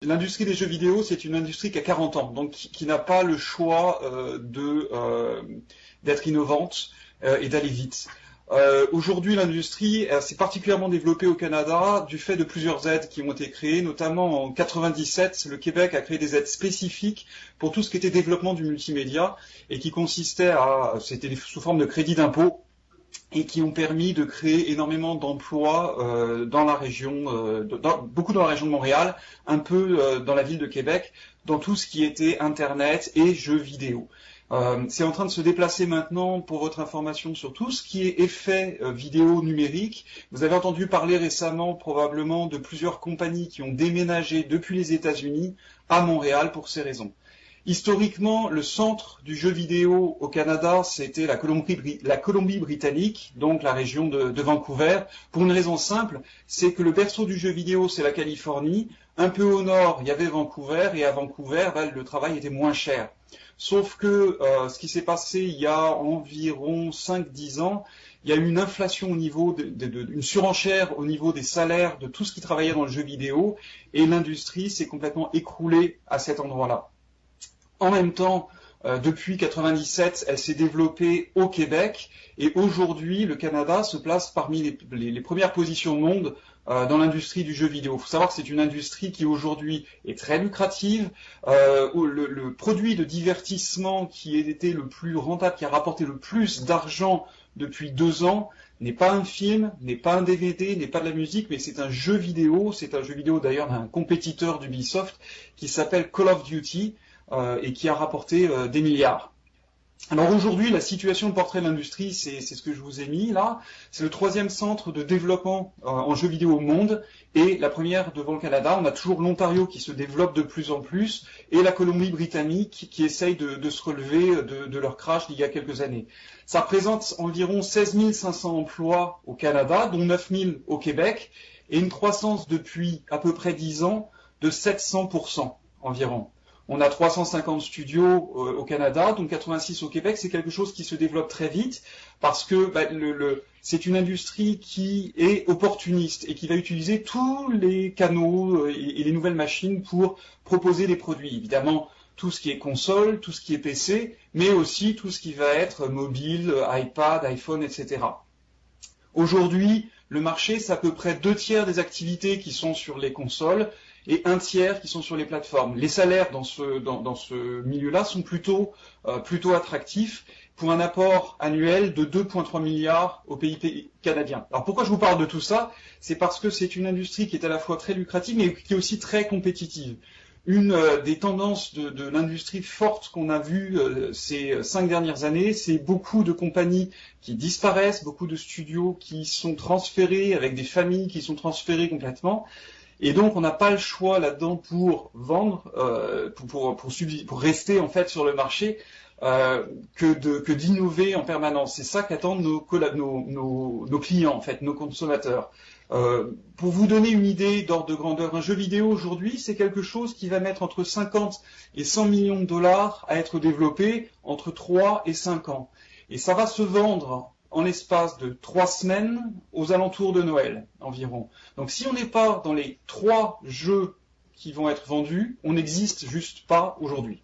L'industrie des jeux vidéo, c'est une industrie qui a 40 ans, donc qui n'a pas le choix d'être innovante et d'aller vite. Aujourd'hui, l'industrie s'est particulièrement développée au Canada du fait de plusieurs aides qui ont été créées, notamment en 97, le Québec a créé des aides spécifiques pour tout ce qui était développement du multimédia et qui consistait c'était sous forme de crédit d'impôt et qui ont permis de créer énormément d'emplois dans la région, beaucoup dans la région de Montréal, un peu dans la ville de Québec, dans tout ce qui était Internet et jeux vidéo. C'est en train de se déplacer maintenant, pour votre information, sur tout ce qui est effet vidéo numérique. Vous avez entendu parler récemment probablement de plusieurs compagnies qui ont déménagé depuis les États-Unis à Montréal pour ces raisons. Historiquement, le centre du jeu vidéo au Canada, c'était la Colombie-Britannique, donc la région de Vancouver, pour une raison simple, c'est que le berceau du jeu vidéo, c'est la Californie. Un peu au nord, il y avait Vancouver, et à Vancouver, le travail était moins cher. Sauf que ce qui s'est passé il y a environ 5-10 ans, il y a eu une inflation au niveau une surenchère au niveau des salaires de tout ce qui travaillait dans le jeu vidéo, et l'industrie s'est complètement écroulée à cet endroit-là. En même temps, depuis 97, elle s'est développée au Québec, et aujourd'hui, le Canada se place parmi les premières positions au monde dans l'industrie du jeu vidéo. Il faut savoir que c'est une industrie qui aujourd'hui est très lucrative, où le produit de divertissement qui a été le plus rentable, qui a rapporté le plus d'argent depuis 2 ans, n'est pas un film, n'est pas un DVD, n'est pas de la musique, mais c'est un jeu vidéo. C'est un jeu vidéo d'ailleurs d'un compétiteur d'Ubisoft qui s'appelle Call of Duty et qui a rapporté des milliards. Alors aujourd'hui, la situation de portrait de l'industrie, c'est ce que je vous ai mis là. C'est le 3e centre de développement en jeux vidéo au monde et la première devant le Canada. On a toujours l'Ontario qui se développe de plus en plus et la Colombie-Britannique qui essaye de se relever de leur crash d'il y a quelques années. Ça représente environ 16 500 emplois au Canada, dont 9 000 au Québec et une croissance depuis à peu près 10 ans de 700% environ. On a 350 studios au Canada, donc 86 au Québec. C'est quelque chose qui se développe très vite parce que c'est une industrie qui est opportuniste et qui va utiliser tous les canaux et les nouvelles machines pour proposer des produits. Évidemment, tout ce qui est console, tout ce qui est PC, mais aussi tout ce qui va être mobile, iPad, iPhone, etc. Aujourd'hui, le marché, c'est à peu près 2/3 des activités qui sont sur les consoles et 1/3 qui sont sur les plateformes. Les salaires dans ce milieu-là sont plutôt attractifs pour un apport annuel de 2,3 milliards au PIB canadien. Alors pourquoi je vous parle de tout ça? C'est parce que c'est une industrie qui est à la fois très lucrative mais qui est aussi très compétitive. Une des tendances de l'industrie forte qu'on a vues ces 5 dernières années, c'est beaucoup de compagnies qui disparaissent, beaucoup de studios qui sont transférés, avec des familles qui sont transférées complètement. Et donc, on n'a pas le choix là-dedans pour vendre, pour rester en fait sur le marché, que d'innover en permanence. C'est ça qu'attendent nos clients, en fait, nos consommateurs. Pour vous donner une idée d'ordre de grandeur, un jeu vidéo aujourd'hui, c'est quelque chose qui va mettre entre 50 et 100 millions de dollars à être développé entre 3 et 5 ans. Et ça va se vendre en l'espace de 3 semaines aux alentours de Noël environ. Donc si on n'est pas dans les 3 jeux qui vont être vendus, on n'existe juste pas aujourd'hui.